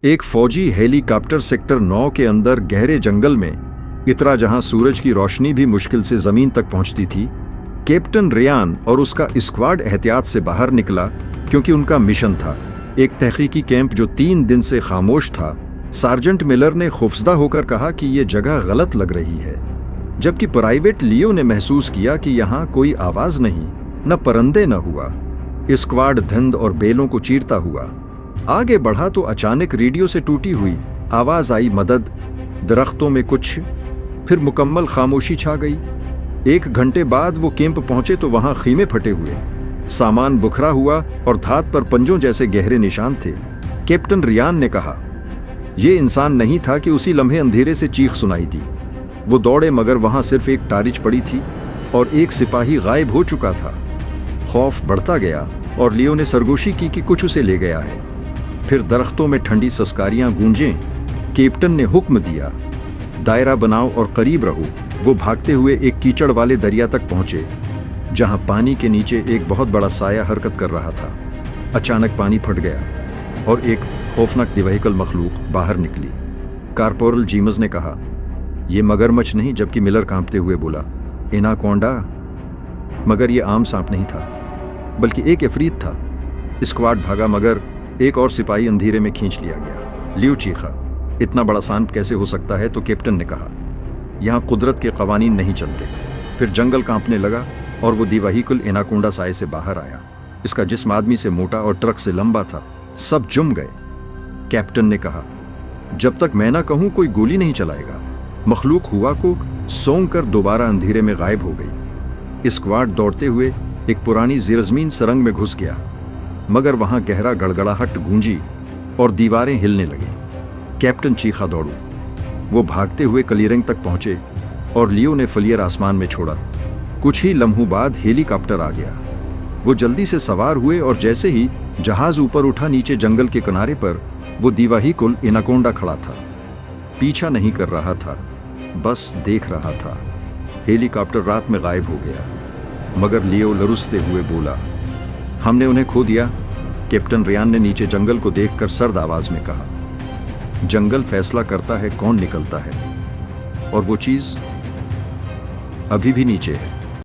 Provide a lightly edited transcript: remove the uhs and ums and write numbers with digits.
एक फौजी helicopter sector 9 के अंदर गहरे जंगल में, इतना जहां सूरज की रोशनी भी मुश्किल से जमीन तक पहुंचती थी, कैप्टन रियान और उसका स्क्वाड एहतियात से बाहर निकला क्योंकि उनका मिशन था एक तहकीकी कैंप जो 3 दिन से खामोश था। सार्जेंट मिलर ने खौफजदा होकर कहा कि यह जगह गलत लग रही है, जबकि प्राइवेट लियो ने महसूस किया कि यहाँ कोई आवाज नहीं, न परंदे न हुआ। स्क्वाड धुंध और बेलों को चीरता हुआ आगे बढ़ा तो अचानक रेडियो से टूटी हुई आवाज आई, मदद। दरख्तों में कुछ, फिर मुकम्मल खामोशी छा गई। 1 घंटे बाद वो कैंप पहुंचे तो वहां खीमे फटे हुए, सामान बुखरा हुआ और धात पर पंजों जैसे गहरे निशान थे। कैप्टन रियान ने कहा, यह इंसान नहीं था कि उसी लम्हे अंधेरे से चीख सुनाई दी। वो दौड़े मगर वहां सिर्फ एक टारिच पड़ी थी और एक सिपाही गायब हो चुका था। खौफ बढ़ता गया और लियो ने सरगोशी की कि कुछ उसे ले गया है। फिर दरख्तों में ठंडी सस्कारियां गूंजें। कैप्टन ने हुक्म दिया, दायरा बनाओ और करीब रहो। वो भागते हुए एक कीचड़ वाले दरिया तक पहुंचे, जहां पानी के नीचे एक बहुत बड़ा साया हरकत कर रहा था। अचानक पानी फट गया और एक खौफनाक दिवाहिकल मखलूक बाहर निकली। कारपोरल जीमस ने कहा, यह मगरमच्छ नहीं, जबकि मिलर कांपते हुए बोला, एनाकोंडा। मगर यह आम सांप नहीं था, बल्कि एक इफरीत था। स्क्वाड भागा मगर एक और सिपाही अंधेरे में खींच लिया गया। लियो चीखा, इतना बड़ा सांप कैसे हो सकता है? तो कैप्टन ने कहा, यहाँ कुदरत के कवानीन नहीं चलते। फिर जंगल कांपने लगा और वो दिवाहिकुल एनाकोंडा साए से बाहर आया। इसका जिस्म आदमी से मोटा और ट्रक से लंबा था। सब जुम गए। कैप्टन ने कहा, जब तक मैं ना कहूं कोई गोली नहीं चलाएगा। मखलूक हुआ को सोंग कर दोबारा अंधेरे में गायब हो गई। स्क्वाड दौड़ते हुए एक पुरानी ज़ेरज़मीन सुरंग में घुस गया, मगर वहां गहरा गड़गड़ाहट गूंजी और दीवारें हिलने लगी। कैप्टन चीखा, दौड़ो। वो भागते हुए कलीरंग तक पहुंचे और लियो ने फ्लियर आसमान में छोड़ा। कुछ ही लम्हों बाद हेलीकॉप्टर आ गया। वो जल्दी से सवार हुए और जैसे ही जहाज ऊपर उठा, नीचे जंगल के किनारे पर वो दिवाहिकुल एनाकोंडा खड़ा था। पीछा नहीं कर रहा था, बस देख रहा था। हेलीकॉप्टर रात में गायब हो गया, मगर लियो लरुसते हुए बोला, हमने उन्हें खो दिया। कैप्टन रियान ने नीचे जंगल को देखकर सर्द आवाज में कहा, जंगल फैसला करता है कौन निकलता है, और वो चीज अभी भी नीचे है।